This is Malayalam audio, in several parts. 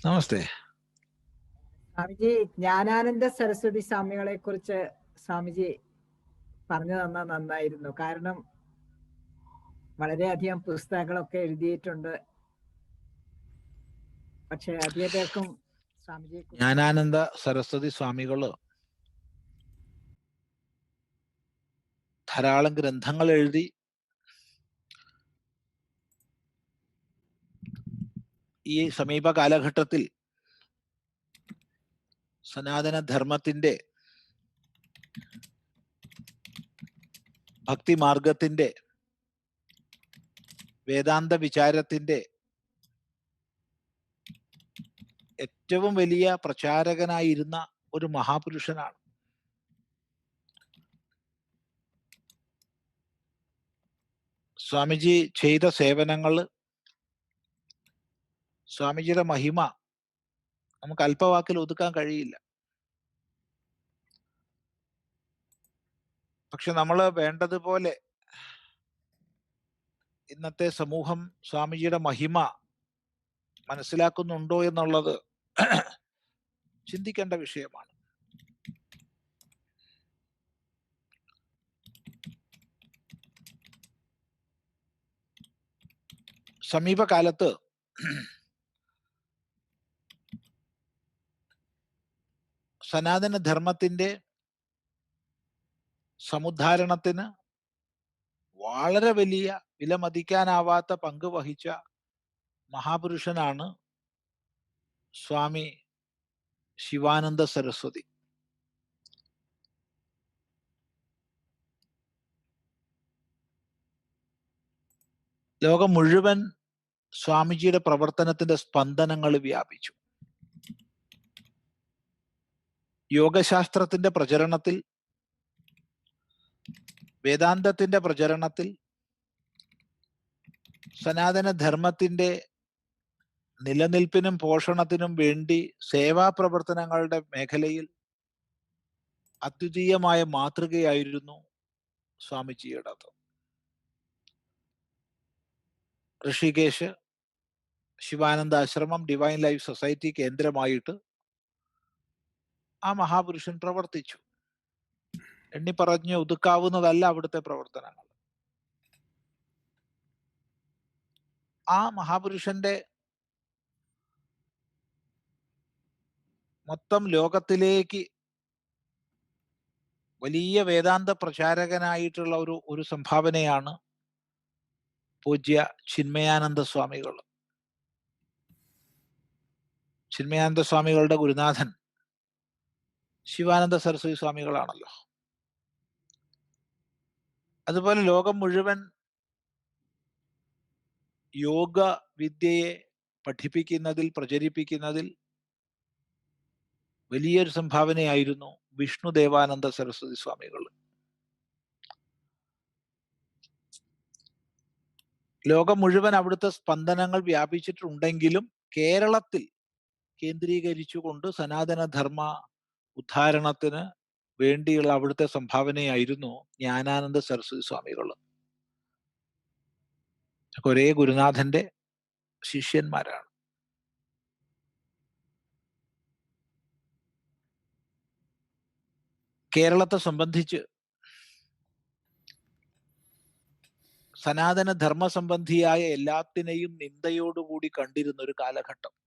നമസ്തേ. സ്വാമിജി, ജ്ഞാനാനന്ദ സരസ്വതി സ്വാമികളെ കുറിച്ച് സ്വാമിജി പറഞ്ഞു തന്നാൽ നന്നായിരുന്നു. കാരണം വളരെയധികം പുസ്തകങ്ങളൊക്കെ എഴുതിയിട്ടുണ്ട്. പക്ഷെ അധിക പേർക്കും സ്വാമിജിയെ ജ്ഞാനാനന്ദ സരസ്വതി സ്വാമികള് ധാരാളം ഗ്രന്ഥങ്ങൾ എഴുതി. ഈ സമീപ കാലഘട്ടത്തിൽ സനാതന ധർമ്മത്തിന്റെ, ഭക്തിമാർഗത്തിന്റെ, വേദാന്ത വിചാരത്തിന്റെ ഏറ്റവും വലിയ പ്രചാരകനായിരുന്ന ഒരു മഹാപുരുഷനാണ്. സ്വാമിജി ചെയ്ത സേവനങ്ങള്, സ്വാമിജിയുടെ മഹിമ നമുക്ക് അല്പവാക്കിൽ ഒതുക്കാൻ കഴിയില്ല. പക്ഷെ നമ്മൾ വേണ്ടതുപോലെ ഇന്നത്തെ സമൂഹം സ്വാമിജിയുടെ മഹിമ മനസ്സിലാക്കുന്നുണ്ടോ എന്നുള്ളത് ചിന്തിക്കേണ്ട വിഷയമാണ്. സമീപകാലത്ത് സനാതന ധർമ്മത്തിന്റെ സമുദ്ധാരണത്തിന് വളരെ വലിയ വിലമതിക്കാനാവാത്ത പങ്ക് വഹിച്ച മഹാപുരുഷനാണ് സ്വാമി ശിവാനന്ദ സരസ്വതി. ലോകം മുഴുവൻ സ്വാമിജിയുടെ പ്രവർത്തനത്തിന്റെ സ്പന്ദനങ്ങൾ വ്യാപിച്ചു. യോഗശാസ്ത്രത്തിന്റെ പ്രചരണത്തിൽ, വേദാന്തത്തിന്റെ പ്രചരണത്തിൽ, സനാതന ധർമ്മത്തിന്റെ നിലനിൽപ്പിനും പോഷണത്തിനും വേണ്ടി സേവാ പ്രവർത്തനങ്ങളുടെ മേഖലയിൽ അദ്വിതീയമായ മാതൃകയായിരുന്നു സ്വാമിജിയുടേത്. ഋഷികേശ് ശിവാനന്ദ ആശ്രമം, ഡിവൈൻ ലൈഫ് സൊസൈറ്റി കേന്ദ്രമായിട്ട് ആ മഹാപുരുഷൻ പ്രവർത്തിച്ചു. എണ്ണി പറഞ്ഞ് ഒതുക്കാവുന്നതല്ല അവിടുത്തെ പ്രവർത്തനങ്ങൾ. ആ മഹാപുരുഷന്റെ മൊത്തം ലോകത്തിലേക്ക് വലിയ വേദാന്ത പ്രചാരകനായിട്ടുള്ള ഒരു സംഭാവനയാണ് പൂജ്യ ചിന്മയാനന്ദ സ്വാമികൾ. ചിന്മയാനന്ദ സ്വാമികളുടെ ഗുരുനാഥൻ ശിവാനന്ദ സരസ്വതി സ്വാമികളാണല്ലോ. അതുപോലെ ലോകം മുഴുവൻ യോഗ വിദ്യയെ പഠിപ്പിക്കുന്നതിൽ, പ്രചരിപ്പിക്കുന്നതിൽ വലിയൊരു സംഭാവനയായിരുന്നു വിഷ്ണുദേവാനന്ദ സരസ്വതി സ്വാമികൾ. ലോകം മുഴുവൻ അവിടുത്തെ സ്പന്ദനങ്ങൾ വ്യാപിച്ചിട്ടുണ്ടെങ്കിലും കേരളത്തിൽ കേന്ദ്രീകരിച്ചുകൊണ്ട് സനാതനധർമ്മ ഉദ്ധാരണത്തിന് വേണ്ടിയുള്ള അവിടുത്തെ സംഭാവനയായിരുന്നു ജ്ഞാനാനന്ദ സരസ്വതി സ്വാമികൾ. ഒരേ ഗുരുനാഥന്റെ ശിഷ്യന്മാരാണ്. കേരളത്തെ സംബന്ധിച്ച് സനാതന ധർമ്മ സംബന്ധിയായ എല്ലാത്തിനെയും നിന്ദയോടുകൂടി കണ്ടിരുന്ന ഒരു കാലഘട്ടം.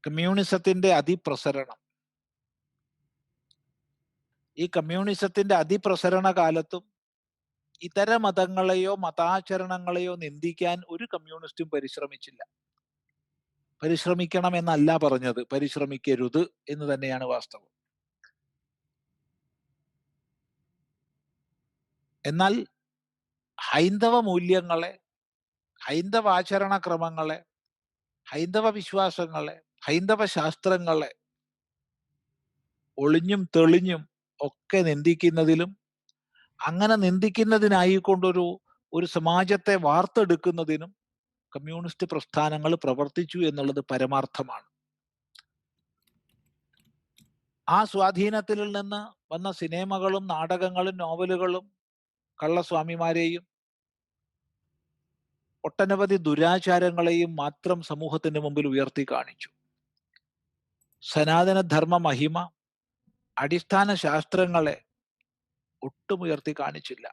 കമ്മ്യൂണിസത്തിന്റെ അതിപ്രസരണം. ഈ കമ്മ്യൂണിസത്തിന്റെ അതിപ്രസരണ കാലത്തും ഇതര മതങ്ങളെയോ മതാചരണങ്ങളെയോ നിന്ദിക്കാൻ ഒരു കമ്മ്യൂണിസ്റ്റും പരിശ്രമിച്ചില്ല. പരിശ്രമിക്കണം എന്നല്ല പറഞ്ഞത്, പരിശ്രമിക്കരുത് എന്ന് തന്നെയാണ് വാസ്തവം. എന്നാൽ ഹൈന്ദവ മൂല്യങ്ങളെ, ഹൈന്ദവ ആചരണക്രമങ്ങളെ, ഹൈന്ദവ വിശ്വാസങ്ങളെ, ഹൈന്ദവ ശാസ്ത്രങ്ങളെ ഒളിഞ്ഞും തെളിഞ്ഞും ഒക്കെ നിന്ദിക്കുന്നതിലും, അങ്ങനെ നിന്ദിക്കുന്നതിനായിക്കൊണ്ടൊരു സമാജത്തെ വാർത്തെടുക്കുന്നതിനും കമ്മ്യൂണിസ്റ്റ് പ്രസ്ഥാനങ്ങൾ പ്രവർത്തിച്ചു എന്നുള്ളത് പരമാർത്ഥമാണ്. ആ സ്വാധീനത്തിൽ നിന്ന് വന്ന സിനിമകളും നാടകങ്ങളും നോവലുകളും കള്ളസ്വാമിമാരെയും ഒട്ടനവധി ദുരാചാരങ്ങളെയും മാത്രം സമൂഹത്തിന് മുമ്പിൽ ഉയർത്തി കാണിച്ചു. സനാതനധർമ്മ മഹിമ, അടിസ്ഥാന ശാസ്ത്രങ്ങളെ ഒട്ടും ഉയർത്തി കാണിച്ചില്ല.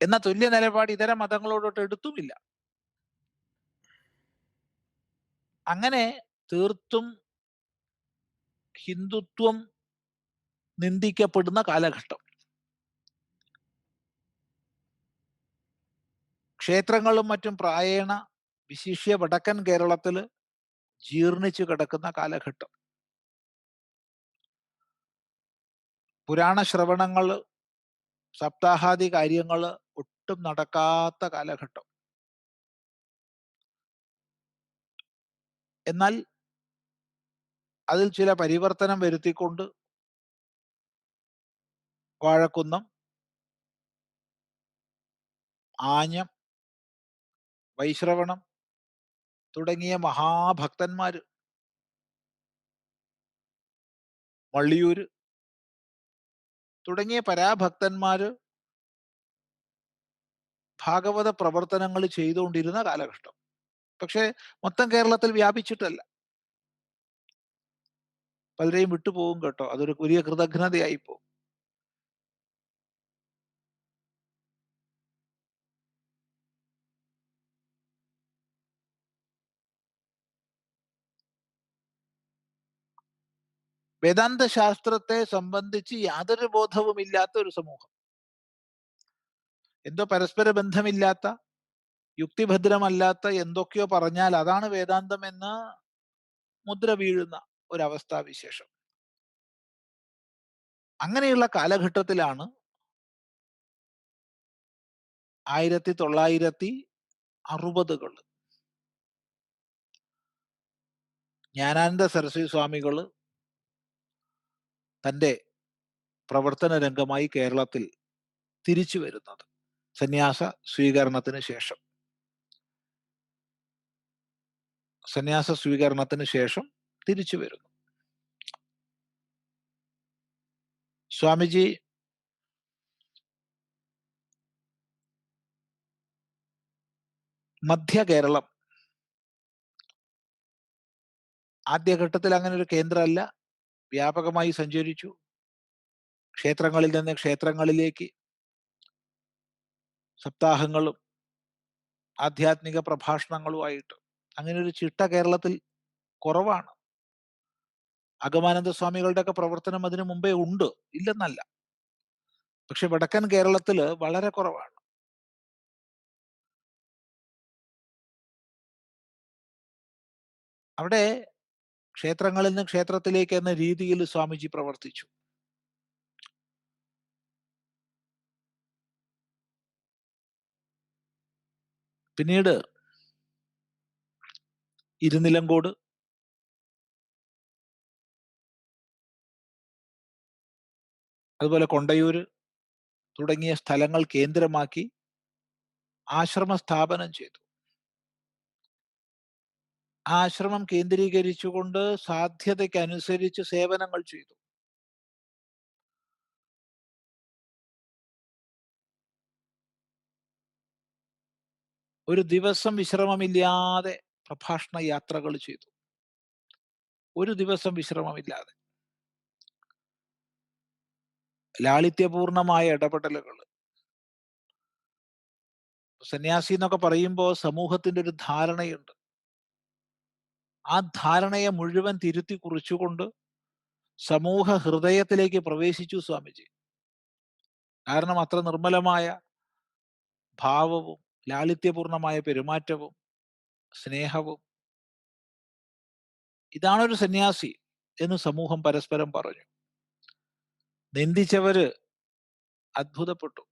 എന്ന തുല്യ നിലപാട് ഇതര മതങ്ങളോടൊട്ട് എടുത്തുമില്ല. അങ്ങനെ തീർത്തും ഹിന്ദുത്വം നിന്ദിക്കപ്പെടുന്ന കാലഘട്ടം. ക്ഷേത്രങ്ങളും മറ്റും പ്രായേണ വിശിഷ്യ വടക്കൻ കേരളത്തിൽ ജീർണിച്ചു കിടക്കുന്ന കാലഘട്ടം. പുരാണ ശ്രവണങ്ങൾ, സപ്താഹാദി കാര്യങ്ങൾ ഒട്ടും നടക്കാത്ത കാലഘട്ടം. എന്നാൽ അതിൽ ചില പരിവർത്തനം വരുത്തിക്കൊണ്ട് വാഴക്കുന്നം, ആഞ്ഞം, വൈശ്രവണം തുടങ്ങിയ മഹാഭക്തന്മാര്, വള്ളിയൂര് തുടങ്ങിയ പരാഭക്തന്മാര് ഭാഗവത പ്രവർത്തനങ്ങൾ ചെയ്തുകൊണ്ടിരുന്ന കാലഘട്ടം. പക്ഷെ മൊത്തം കേരളത്തിൽ വ്യാപിച്ചിട്ടല്ല. പലരെയും വിട്ടുപോകും കേട്ടോ, അതൊരു വലിയ കൃതജ്ഞതയായി പോകും. വേദാന്ത ശാസ്ത്രത്തെ സംബന്ധിച്ച് യാതൊരു ബോധവുമില്ലാത്ത ഒരു സമൂഹം, എന്തോ പരസ്പര ബന്ധമില്ലാത്ത, യുക്തിഭദ്രമല്ലാത്ത എന്തൊക്കെയോ പറഞ്ഞാൽ അതാണ് വേദാന്തം എന്ന് മുദ്ര വീഴുന്ന ഒരവസ്ഥാവിശേഷം. അങ്ങനെയുള്ള കാലഘട്ടത്തിലാണ് 1960 ജ്ഞാനാനന്ദ സരസ്വതി സ്വാമികൾ തൻ്റെ പ്രവർത്തന രംഗമായി കേരളത്തിൽ തിരിച്ചു വരുന്നത്. സന്യാസ സ്വീകരണത്തിന് ശേഷം തിരിച്ചു വരുന്നു. സ്വാമിജി മധ്യ കേരളം, ആദ്യഘട്ടത്തിൽ അങ്ങനെ ഒരു കേന്ദ്രമല്ല, വ്യാപകമായി സഞ്ചരിച്ചു. ക്ഷേത്രങ്ങളിൽ നിന്ന് ക്ഷേത്രങ്ങളിലേക്ക് സപ്താഹങ്ങളും ആധ്യാത്മിക പ്രഭാഷണങ്ങളുമായിട്ട് അങ്ങനെ ഒരു ചിട്ട കേരളത്തിൽ കുറവാണ്. അഗമാനന്ദ സ്വാമികളുടെ ഒക്കെ പ്രവർത്തനം അതിനു മുമ്പേ ഉണ്ട്, ഇല്ലെന്നല്ല. പക്ഷെ വടക്കൻ കേരളത്തിൽ വളരെ കുറവാണ്. അവിടെ ക്ഷേത്രങ്ങളിൽ നിന്ന് ക്ഷേത്രത്തിലേക്ക് എന്ന രീതിയിൽ സ്വാമിജി പ്രവർത്തിച്ചു. പിന്നീട് ഇരുനിലങ്കോട്, അതുപോലെ കൊണ്ടയൂര് തുടങ്ങിയ സ്ഥലങ്ങൾ കേന്ദ്രമാക്കി ആശ്രമ സ്ഥാപനം ചെയ്തു. ആശ്രമം കേന്ദ്രീകരിച്ചുകൊണ്ട് സാധ്യതയ്ക്കനുസരിച്ച് സേവനങ്ങൾ ചെയ്തു. ഒരു ദിവസം വിശ്രമമില്ലാതെ പ്രഭാഷണ യാത്രകൾ ചെയ്തു. ഒരു ദിവസം വിശ്രമമില്ലാതെ ലാളിത്യപൂർണമായ ഇടപെടലുകൾ. സന്യാസി എന്നൊക്കെ പറയുമ്പോൾ സമൂഹത്തിന്റെ ഒരു ധാരണയുണ്ട്. ആ ധാരണയെ മുഴുവൻ തിരുത്തി കുറിച്ചുകൊണ്ട് സമൂഹ ഹൃദയത്തിലേക്ക് പ്രവേശിച്ചു സ്വാമിജി. കാരണം അത്ര നിർമ്മലമായ ഭാവവും ലാളിത്യപൂർണമായ പെരുമാറ്റവും സ്നേഹവും. ഇതാണൊരു സന്യാസി എന്ന് സമൂഹം പരസ്പരം പറഞ്ഞു. നിന്ദിച്ചവര് അത്ഭുതപ്പെട്ടു.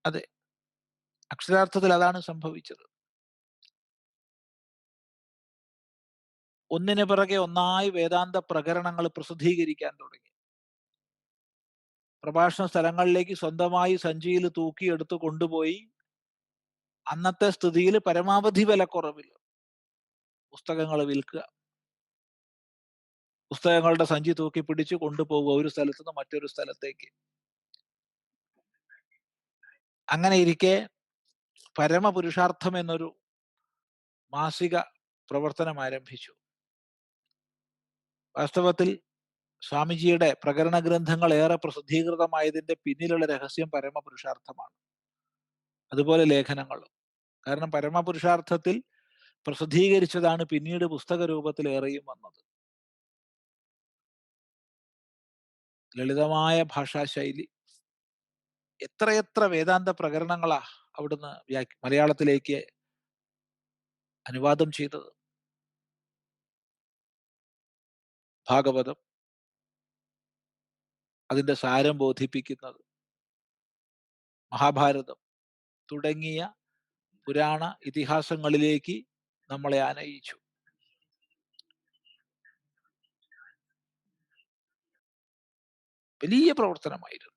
അതെ, അക്ഷരാർത്ഥത്തിൽ അതാണ് സംഭവിച്ചത്. ഒന്നിനു പിറകെ ഒന്നായി വേദാന്ത പ്രകരണങ്ങൾ പ്രസിദ്ധീകരിക്കാൻ തുടങ്ങി. പ്രഭാഷണ സ്ഥലങ്ങളിലേക്ക് സ്വന്തമായി സഞ്ചിയിൽ തൂക്കിയെടുത്ത് കൊണ്ടുപോയി അന്നത്തെ സ്ഥിതിയിൽ പരമാവധി വിലക്കുറവിൽ പുസ്തകങ്ങൾ വിൽക്കുക. പുസ്തകങ്ങളുടെ സഞ്ചി തൂക്കി പിടിച്ച് കൊണ്ടുപോവുക ഒരു സ്ഥലത്ത് നിന്ന് മറ്റൊരു സ്ഥലത്തേക്ക്. അങ്ങനെ ഇരിക്കെ പരമപുരുഷാർത്ഥം എന്നൊരു മാസിക പ്രവർത്തനം ആരംഭിച്ചു. വാസ്തവത്തിൽ സ്വാമിജിയുടെ പ്രകരണ ഗ്രന്ഥങ്ങൾ ഏറെ പ്രസിദ്ധീകൃതമായതിന്റെ പിന്നിലുള്ള രഹസ്യം പരമപുരുഷാർത്ഥമാണ്. അതുപോലെ ലേഖനങ്ങളും. കാരണം പരമപുരുഷാർത്ഥത്തിൽ പ്രസിദ്ധീകരിച്ചതാണ് പിന്നീട് പുസ്തക രൂപത്തിൽ ഏറെയും വന്നത്. ലളിതമായ ഭാഷാശൈലി, എത്രയെത്ര വേദാന്ത പ്രകരണങ്ങളാ അവിടുന്ന് മലയാളത്തിലേക്ക് അനുവാദം ചെയ്തത്. ഭാഗവതം, അതിന്റെ സാരം ബോധിപ്പിക്കുന്നത്, മഹാഭാരതം തുടങ്ങിയ പുരാണ ഇതിഹാസങ്ങളിലേക്ക് നമ്മളെ ആനയിച്ചു. വലിയ പ്രവർത്തനമായിരുന്നു.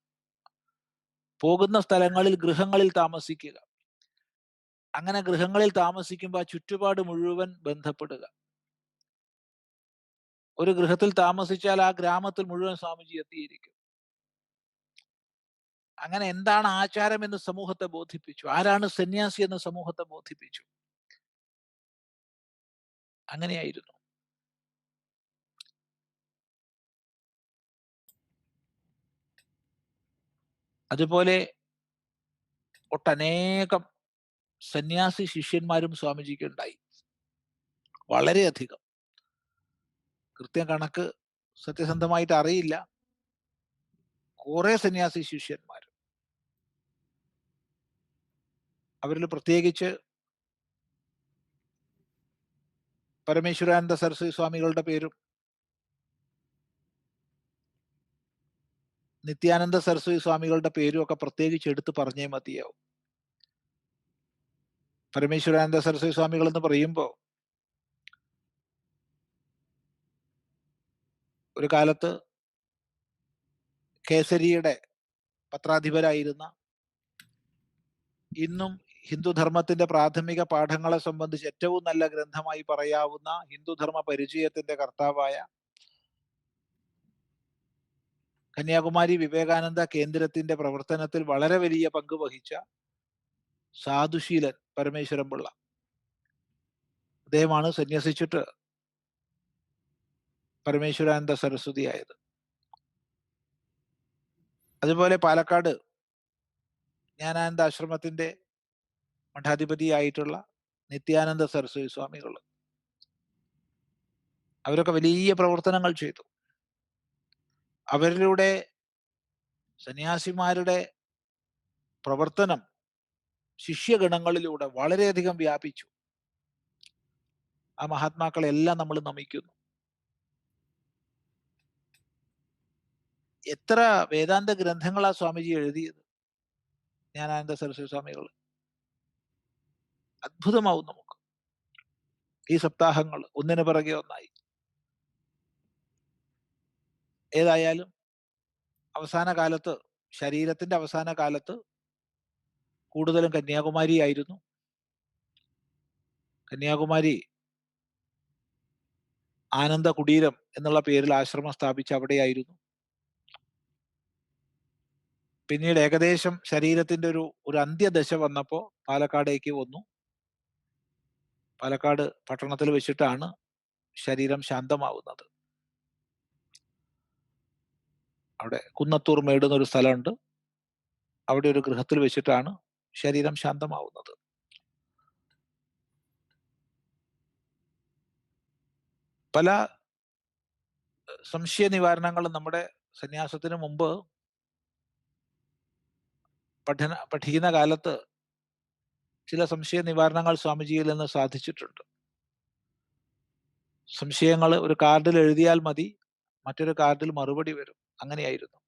പോകുന്ന സ്ഥലങ്ങളിൽ ഗൃഹങ്ങളിൽ താമസിക്കുക. അങ്ങനെ ഗൃഹങ്ങളിൽ താമസിക്കുമ്പോൾ ആ ചുറ്റുപാട് മുഴുവൻ ബന്ധപ്പെടുക. ഒരു ഗൃഹത്തിൽ താമസിച്ചാൽ ആ ഗ്രാമത്തിൽ മുഴുവൻ സ്വാമിജി എത്തിയിരിക്കും. അങ്ങനെ എന്താണ് ആചാരം എന്ന് സമൂഹത്തെ ബോധിപ്പിച്ചു. ആരാണ് സന്യാസി എന്ന് സമൂഹത്തെ ബോധിപ്പിച്ചു. അങ്ങനെയായിരുന്നു. അതുപോലെ ഒട്ടനേകം സന്യാസി ശിഷ്യന്മാരും സ്വാമിജിക്ക് ഉണ്ടായി. വളരെയധികം. കൃത്യം കണക്ക് സത്യസന്ധമായിട്ട് അറിയില്ല. കുറെ സന്യാസി ശിഷ്യന്മാർ. അവരിൽ പ്രത്യേകിച്ച് പരമേശ്വരാനന്ദ സരസ്വതി സ്വാമികളുടെ പേരും നിത്യാനന്ദ സരസ്വതി സ്വാമികളുടെ പേരും ഒക്കെ പ്രത്യേകിച്ച് എടുത്ത് പറഞ്ഞേ മതിയാവും. പരമേശ്വരാനന്ദ സരസ്വതി സ്വാമികൾ എന്ന് പറയുമ്പോൾ ഒരു കാലത്ത് കേസരിയുടെ പത്രാധിപരായിരുന്ന, ഇന്നും ഹിന്ദുധർമ്മത്തിന്റെ പ്രാഥമിക പാഠങ്ങളെ സംബന്ധിച്ച് ഏറ്റവും നല്ല ഗ്രന്ഥമായി പറയാവുന്ന ഹിന്ദുധർമ്മ പരിചയത്തിന്റെ കർത്താവായ കന്യാകുമാരി വിവേകാനന്ദ കേന്ദ്രത്തിന്റെ പ്രവർത്തനത്തിൽ വളരെ വലിയ പങ്ക് വഹിച്ച സാധുശീലൻ പരമേശ്വരൻ പിള്ള, അദ്ദേഹമാണ് സന്യസിച്ചിട്ട് പരമേശ്വരാനന്ദ സരസ്വതി ആയത്. അതുപോലെ പാലക്കാട് ജ്ഞാനാനന്ദ ആശ്രമത്തിന്റെ മഠാധിപതിയായിട്ടുള്ള നിത്യാനന്ദ സരസ്വതി സ്വാമികൾ, അവരൊക്കെ വലിയ പ്രവർത്തനങ്ങൾ ചെയ്തു. അവരിലൂടെ സന്യാസിമാരുടെ പ്രവർത്തനം ശിഷ്യഗണങ്ങളിലൂടെ വളരെയധികം വ്യാപിച്ചു. ആ മഹാത്മാക്കളെല്ലാം നമ്മൾ നമിക്കുന്നു. എത്ര വേദാന്ത ഗ്രന്ഥങ്ങളാ സ്വാമിജി എഴുതിയത്, ജ്ഞാനാനന്ദ സരസ്വതി സ്വാമികൾ. അത്ഭുതമാവും നമുക്ക് ഈ സപ്താഹങ്ങൾ ഒന്നിനു പിറകെ ഒന്നായി. ഏതായാലും അവസാന കാലത്ത്, ശരീരത്തിന്റെ അവസാന കാലത്ത് കൂടുതലും കന്യാകുമാരി ആയിരുന്നു. കന്യാകുമാരി ആനന്ദ കുടീരം എന്നുള്ള പേരിൽ ആശ്രമം സ്ഥാപിച്ച് അവിടെയായിരുന്നു. പിന്നീട് ഏകദേശം ശരീരത്തിന്റെ ഒരു അന്ത്യദശ വന്നപ്പോൾ പാലക്കാടേക്ക് വന്നു. പാലക്കാട് പട്ടണത്തിൽ വെച്ചിട്ടാണ് ശരീരം ശാന്തമാവുന്നത്. അവിടെ കുന്നത്തൂർ മേട് എന്നൊരു സ്ഥലമുണ്ട്. അവിടെ ഒരു ഗൃഹത്തിൽ വെച്ചിട്ടാണ് ശരീരം ശാന്തമാവുന്നത്. പല സംശയ നിവാരണങ്ങളും നമ്മുടെ സന്യാസത്തിന് മുമ്പ് പഠിക്കുന്ന കാലത്ത് ചില സംശയ നിവാരണങ്ങൾ സ്വാമിജിയിൽ നിന്ന് സാധിച്ചിട്ടുണ്ട്. സംശയങ്ങൾ ഒരു കാർഡിൽ എഴുതിയാൽ മതി, മറ്റൊരു കാർഡിൽ മറുപടി വരും. അങ്ങനെയായിരുന്നു.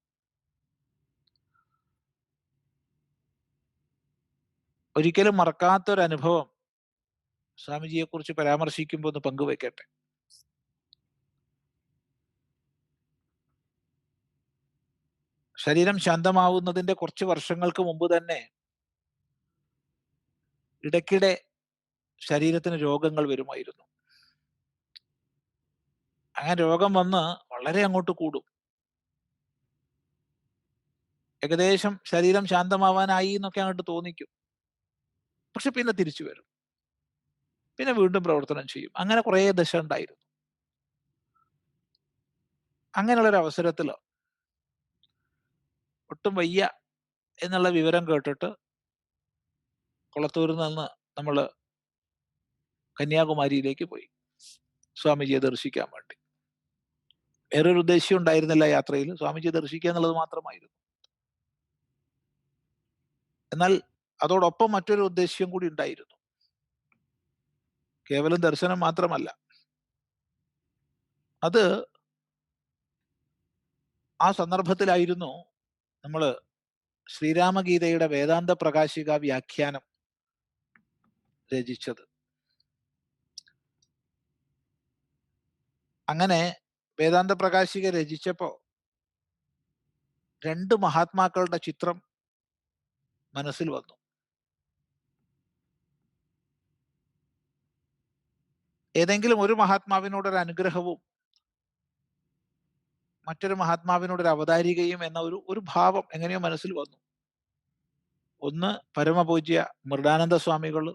ഒരിക്കലും മറക്കാത്തൊരു അനുഭവം സ്വാമിജിയെ കുറിച്ച് പരാമർശിക്കുമ്പോൾ ഒന്ന് പങ്കുവെക്കട്ടെ. ശരീരം ശാന്തമാവുന്നതിന്റെ കുറച്ച് വർഷങ്ങൾക്ക് മുമ്പ് തന്നെ ഇടയ്ക്കിടെ ശരീരത്തിന് രോഗങ്ങൾ വരുമായിരുന്നു. അങ്ങനെ രോഗം വന്ന് വളരെ അങ്ങോട്ട് കൂടും. ഏകദേശം ശരീരം ശാന്തമാവാനായി എന്നൊക്കെ അങ്ങോട്ട് തോന്നിക്കും. പക്ഷെ പിന്നെ തിരിച്ചു വരും. പിന്നെ വീണ്ടും പ്രവർത്തനം ചെയ്യും. അങ്ങനെ കുറേ ദശ ഉണ്ടായിരുന്നു. അങ്ങനെയുള്ള ഒരു അവസരത്തിൽ ഒട്ടും വയ്യ എന്നുള്ള വിവരം കേട്ടിട്ട് കൊളത്തൂരിൽ നിന്ന് നമ്മൾ കന്യാകുമാരിയിലേക്ക് പോയി സ്വാമിജിയെ ദർശിക്കാൻ വേണ്ടി. വേറൊരു ഉദ്ദേശ്യം ഉണ്ടായിരുന്നില്ല യാത്രയിൽ, സ്വാമിജിയെ ദർശിക്കുക എന്നുള്ളത് മാത്രമായിരുന്നു. എന്നാൽ അതോടൊപ്പം മറ്റൊരു ഉദ്ദേശ്യം കൂടി ഉണ്ടായിരുന്നു. കേവലം ദർശനം മാത്രമല്ല, അത് ആ സന്ദർഭത്തിലായിരുന്നു നമ്മൾ ശ്രീരാമഗീതയുടെ വേദാന്ത പ്രകാശിക വ്യാഖ്യാനം രചിച്ചത്. അങ്ങനെ വേദാന്ത പ്രകാശിക രചിച്ചപ്പോ രണ്ട് മഹാത്മാക്കളുടെ ചിത്രം മനസ്സിൽ വന്നു. ഏതെങ്കിലും ഒരു മഹാത്മാവിനോടൊരു അനുഗ്രഹവും മറ്റൊരു മഹാത്മാവിനോടൊരു അവതാരികയും എന്ന ഒരു ഭാവം എങ്ങനെയോ മനസ്സിൽ വന്നു. ഒന്ന് പരമപൂജ്യ മൃഡാനന്ദ സ്വാമികൾ,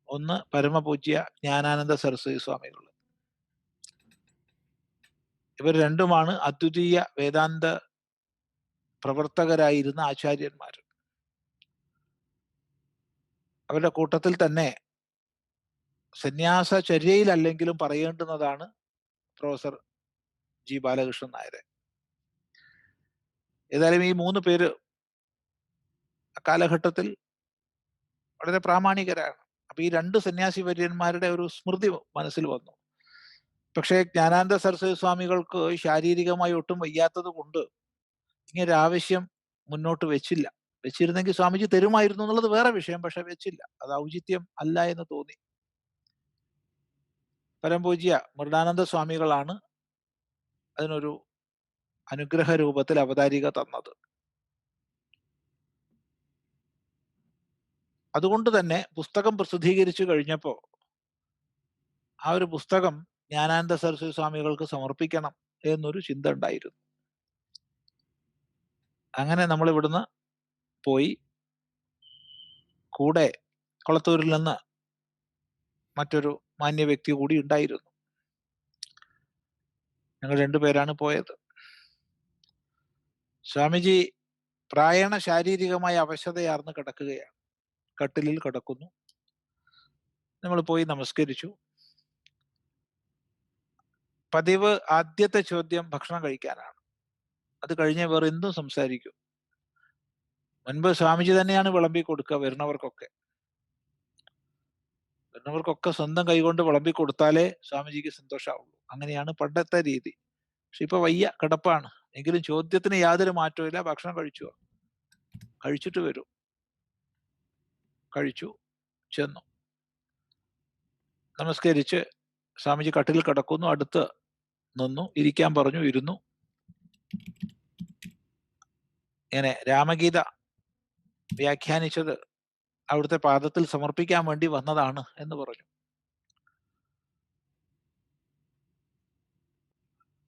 ഒന്ന് പരമപൂജ്യ ജ്ഞാനാനന്ദ സരസ്വതി സ്വാമികൾ. ഇവർ രണ്ടുമാണ് അദ്വിതീയ വേദാന്ത പ്രവർത്തകരായിരുന്ന ആചാര്യന്മാർ. അവരുടെ കൂട്ടത്തിൽ തന്നെ സന്യാസചര്യയിലല്ലെങ്കിലും പറയേണ്ടുന്നതാണ് പ്രൊഫസർ ജി ബാലകൃഷ്ണൻ നായരെ. ഏതായാലും ഈ മൂന്ന് പേര് കാലഘട്ടത്തിൽ വളരെ പ്രാമാണികരാണ്. അപ്പൊ ഈ രണ്ട് സന്യാസി വര്യന്മാരുടെ ഒരു സ്മൃതി മനസ്സിൽ വന്നു. പക്ഷേ ജ്ഞാനാനന്ദ സരസ്വതി സ്വാമികൾക്ക് ശാരീരികമായി ഒട്ടും വയ്യാത്തത് കൊണ്ട് ഇങ്ങനെ ആവശ്യം മുന്നോട്ട് വെച്ചില്ല. വെച്ചിരുന്നെങ്കിൽ സ്വാമിജി തരുമായിരുന്നു എന്നുള്ളത് വേറെ വിഷയം, പക്ഷെ വെച്ചില്ല. അത് ഔചിത്യം അല്ല എന്ന് തോന്നി. പരംപൂജ്യ മൃഡാനന്ദ സ്വാമികളാണ് അതിനൊരു അനുഗ്രഹ രൂപത്തിൽ അവതാരിക തന്നത്. അതുകൊണ്ട് തന്നെ പുസ്തകം പ്രസിദ്ധീകരിച്ചു കഴിഞ്ഞപ്പോൾ ആ ഒരു പുസ്തകം ജ്ഞാനാനന്ദ സരസ്വതി സ്വാമികൾക്ക് സമർപ്പിക്കണം എന്നൊരു ചിന്ത ഉണ്ടായിരുന്നു. അങ്ങനെ നമ്മൾ ഇവിടുന്ന് പോയി. കൂടെ കൊളത്തൂരിൽ നിന്ന് മറ്റൊരു മാന്യ വ്യക്തി കൂടി ഉണ്ടായിരുന്നു. ഞങ്ങൾ രണ്ടുപേരാണ് പോയത്. സ്വാമിജി പ്രായണ ശാരീരികമായ അവശതയാർന്ന് കിടക്കുകയാണ്. കട്ടിലിൽ കിടക്കുന്നു. നമ്മൾ പോയി നമസ്കരിച്ചു. പതിവ് ആദ്യത്തെ ചോദ്യം ഭക്ഷണം കഴിക്കാനാണ്. അത് കഴിഞ്ഞ് വേറെ എന്തും സംസാരിക്കും. മുൻപ് സ്വാമിജി തന്നെയാണ് വിളമ്പി കൊടുക്കുക വരുന്നവർക്കൊക്കെ. വരുന്നവർക്കൊക്കെ സ്വന്തം കൈകൊണ്ട് വിളമ്പി കൊടുത്താലേ സ്വാമിജിക്ക് സന്തോഷമാവുള്ളൂ. അങ്ങനെയാണ് പണ്ടത്തെ രീതി. പക്ഷെ ഇപ്പൊ വയ്യ, കിടപ്പാണ്. എങ്കിലും ചോദ്യത്തിന് യാതൊരു മാറ്റവും ഇല്ല. ഭക്ഷണം കഴിച്ചു, കഴിച്ചിട്ട് വരൂ. കഴിച്ചു, ചെന്നു, നമസ്കരിച്ച് സ്വാമിജി കട്ടിലിൽ കിടക്കുന്നു. അടുത്ത് നിന്നു, ഇരിക്കാൻ പറഞ്ഞു, ഇരുന്നു. ഇങ്ങനെ രാമഗീത വ്യാഖ്യാനിച്ചത് അവിടുത്തെ പാദത്തിൽ സമർപ്പിക്കാൻ വേണ്ടി വന്നതാണ് എന്ന് പറഞ്ഞു.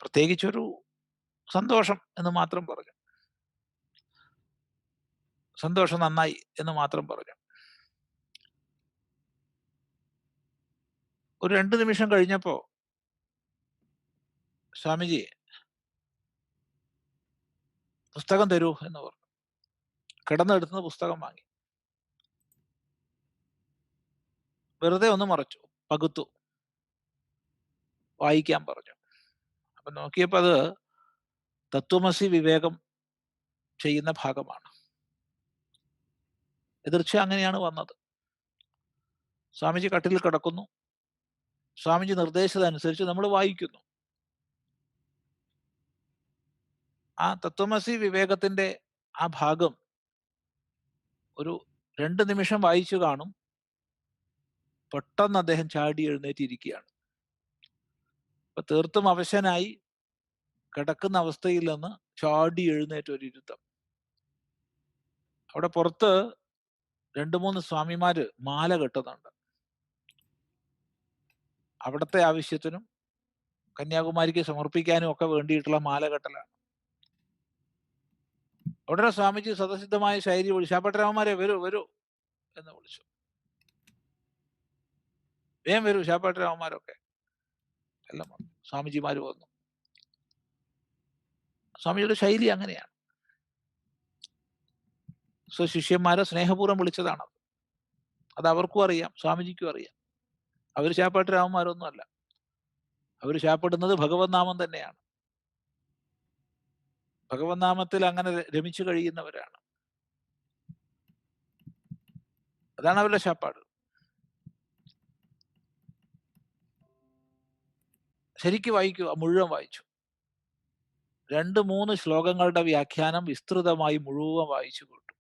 പ്രത്യേകിച്ചൊരു സന്തോഷം എന്ന് മാത്രം പറഞ്ഞു. സന്തോഷം, നന്നായി എന്ന് മാത്രം പറഞ്ഞു. ഒരു 2 നിമിഷം കഴിഞ്ഞപ്പോ സ്വാമിജി പുസ്തകം തരൂ എന്ന് പറഞ്ഞു. കിടന്നെടുത്തുന്ന പുസ്തകം വാങ്ങി വെറുതെ ഒന്ന് മറച്ചു, പകുത്തു, വായിക്കാൻ പറഞ്ഞു. അപ്പൊ നോക്കിയപ്പോ അത് തത്വമസി വിവേകം ചെയ്യുന്ന ഭാഗമാണ്. എതിർച്ച അങ്ങനെയാണ് വന്നത്. സ്വാമിജി കട്ടിലിൽ കിടക്കുന്നു. സ്വാമിജി നിർദ്ദേശിച്ചതനുസരിച്ച് നമ്മൾ വായിക്കുന്നു. ആ തത്വമസി വിവേകത്തിന്റെ ആ ഭാഗം ഒരു 2 നിമിഷം വായിച്ചു കാണും. പെട്ടെന്ന് അദ്ദേഹം ചാടി എഴുന്നേറ്റിരിക്കുകയാണ്. അപ്പൊ തീർത്തും അവശനായി കിടക്കുന്ന അവസ്ഥയിൽ നിന്ന് ചാടി എഴുന്നേറ്റ ഒരു ഇരുത്തം. അവിടെ പുറത്ത് 2-3 സ്വാമിമാര് മാല കെട്ടുന്നുണ്ട്. അവിടുത്തെ ആവശ്യത്തിനും കന്യാകുമാരിക്ക് സമർപ്പിക്കാനും ഒക്കെ വേണ്ടിയിട്ടുള്ള മാല കെട്ടലാണ്. ഉടനെ സ്വാമിജി സ്വതസിദ്ധമായ ശൈലി വിളിച്ചു, ശാപ്പട്ടരാമന്മാരെ വരൂ വരൂ എന്ന് വിളിച്ചു. വേഗം വരൂ ശാപ്പട്ടരാമന്മാരൊക്കെ എല്ലാം വന്നു. സ്വാമിജിമാര് വന്നു. സ്വാമിജിയുടെ ശൈലി അങ്ങനെയാണ്. സ്വശിഷ്യന്മാരെ സ്നേഹപൂർവ്വം വിളിച്ചതാണ്. അത് അവർക്കും അറിയാം, സ്വാമിജിക്കും അറിയാം. അവർ ശാപ്പട്ടരാമന്മാരൊന്നും അല്ല. അവർ ശാപ്പെടുന്നത് ഭഗവത് നാമം തന്നെയാണ്. ഭഗവത് നാമത്തിൽ അങ്ങനെ രമിച്ചു കഴിയുന്നവരാണ്. അതാണ് അവരുടെ ശാപ്പാട്. ശരിക്കും വായിക്കൂ, മുഴുവൻ വായിച്ചു. 2-3 ശ്ലോകങ്ങളുടെ വ്യാഖ്യാനം വിസ്തൃതമായി മുഴുവൻ വായിച്ചു കേട്ടു.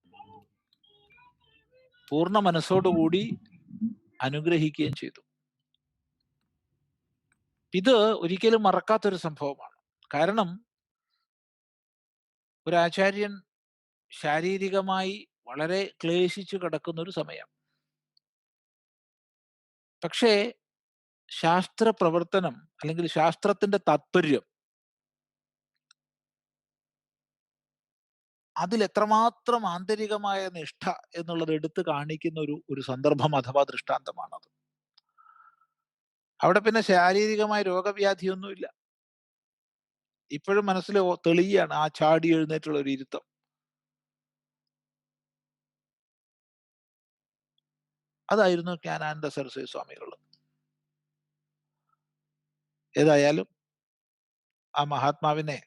പൂർണ്ണ മനസ്സോടുകൂടി അനുഗ്രഹിക്കുകയും ചെയ്തു. ഇത് ഒരിക്കലും മറക്കാത്തൊരു സംഭവമാണ്. കാരണം ഒരു ആചാര്യൻ ശാരീരികമായി വളരെ ക്ലേശിച്ചു കിടക്കുന്ന ഒരു സമയം. പക്ഷേ ശാസ്ത്ര പ്രവർത്തനം അല്ലെങ്കിൽ ശാസ്ത്രത്തിന്റെ താത്പര്യം അതിൽ എത്രമാത്രം ആന്തരികമായ നിഷ്ഠ എന്നുള്ളത് എടുത്തു കാണിക്കുന്ന ഒരു സന്ദർഭം അഥവാ ദൃഷ്ടാന്തമാണത്. അവിടെ പിന്നെ ശാരീരികമായ രോഗവ്യാധിയൊന്നുമില്ല. ഇപ്പോഴും മനസ്സിൽ തെളിയാണ് ആ ചാടി എഴുന്നേറ്റുള്ള ഒരു ഇരുത്തം. അതായിരുന്നു ജ്ഞാനാനന്ദ സരസ്വതി സ്വാമികൾ. ഏതായാലും ആ മഹാത്മാവിനെ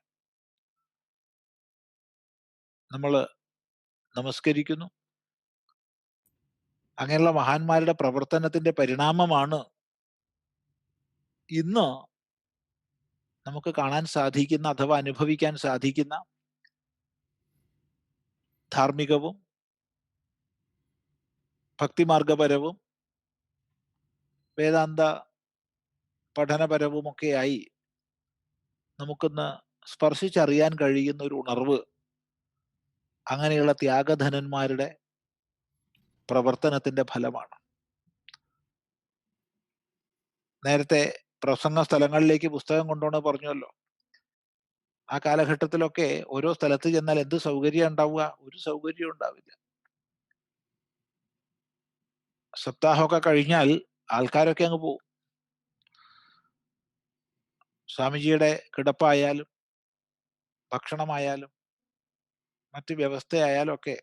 നമ്മൾ നമസ്കരിക്കുന്നു. അങ്ങനെയുള്ള മഹാന്മാരുടെ പ്രവർത്തനത്തിന്റെ പരിണാമമാണ് ഇന്ന് നമുക്ക് കാണാൻ സാധിക്കുന്ന അഥവാ അനുഭവിക്കാൻ സാധിക്കുന്ന ധാർമ്മികവും ഭക്തിമാർഗപരവും വേദാന്ത പഠനപരവുമൊക്കെയായി നമുക്കൊന്ന് സ്പർശിച്ചറിയാൻ കഴിയുന്ന ഒരു ഉണർവ് അങ്ങനെയുള്ള ത്യാഗധനന്മാരുടെ പ്രവർത്തനത്തിന്റെ ഫലമാണ്. നേരത്തെ പ്രസംഗ സ്ഥലങ്ങളിലേക്ക് പുസ്തകം കൊണ്ടുപോകണ പറഞ്ഞല്ലോ. ആ കാലഘട്ടത്തിലൊക്കെ ഓരോ സ്ഥലത്ത് ചെന്നാൽ എന്ത് സൗകര്യം ഉണ്ടാവുക? ഒരു സൗകര്യവും ഉണ്ടാവില്ല. സപ്താഹമൊക്കെ കഴിഞ്ഞാൽ ആൾക്കാരൊക്കെ അങ്ങ് പോകും. സ്വാമിജിയുടെ കിടപ്പായാലും ഭക്ഷണമായാലും മറ്റ് വ്യവസ്ഥയായാലും ഒക്കെ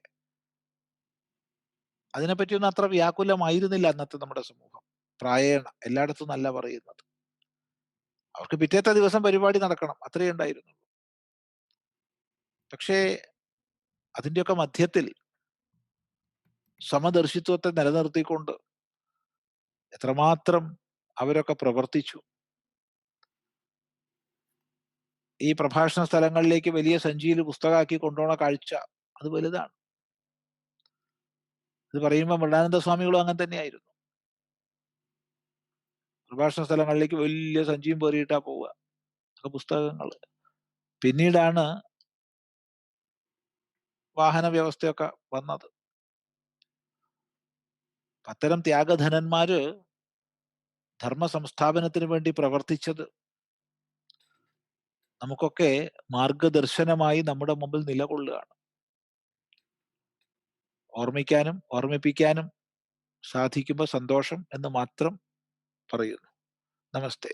അതിനെപ്പറ്റിയൊന്നും അത്ര വ്യാകുലമായിരുന്നില്ല അന്നത്തെ നമ്മുടെ സമൂഹം. പ്രായേണ എല്ലായിടത്തും നല്ല പറയുന്നത്. അവർക്ക് പിറ്റേത്തെ ദിവസം പരിപാടി നടക്കണം, അത്രയേ ഉണ്ടായിരുന്നുള്ളൂ. പക്ഷേ അതിൻ്റെയൊക്കെ മധ്യത്തിൽ സമദർശിത്വത്തെ നിലനിർത്തിക്കൊണ്ട് എത്രമാത്രം അവരൊക്കെ പ്രവർത്തിച്ചു. ഈ പ്രഭാഷണ സ്ഥലങ്ങളിലേക്ക് വലിയ സഞ്ചിയിൽ പുസ്തകമാക്കി കൊണ്ടുപോണ കാഴ്ച അത് വലുതാണ്. ഇത് പറയുമ്പോൾ മൃണാനന്ദ സ്വാമികളും അങ്ങനെ തന്നെയായിരുന്നു. പ്രഭാഷണ സ്ഥലങ്ങളിലേക്ക് വലിയ സഞ്ചിയും പേറിയിട്ടാ പോവുക പുസ്തകങ്ങൾ. പിന്നീടാണ് വാഹന വ്യവസ്ഥയൊക്കെ വന്നത്. അത്തരം ത്യാഗധനന്മാര് ധർമ്മ സംസ്ഥാപനത്തിന് വേണ്ടി പ്രവർത്തിച്ചത് നമുക്കൊക്കെ മാർഗദർശനമായി നമ്മുടെ മുമ്പിൽ നിലകൊള്ളുകയാണ്. ഓർമ്മിക്കാനും ഓർമ്മിപ്പിക്കാനും സാധിക്കുമ്പോൾ സന്തോഷം എന്ന് മാത്രം പറയുന്നു. നമസ്തേ.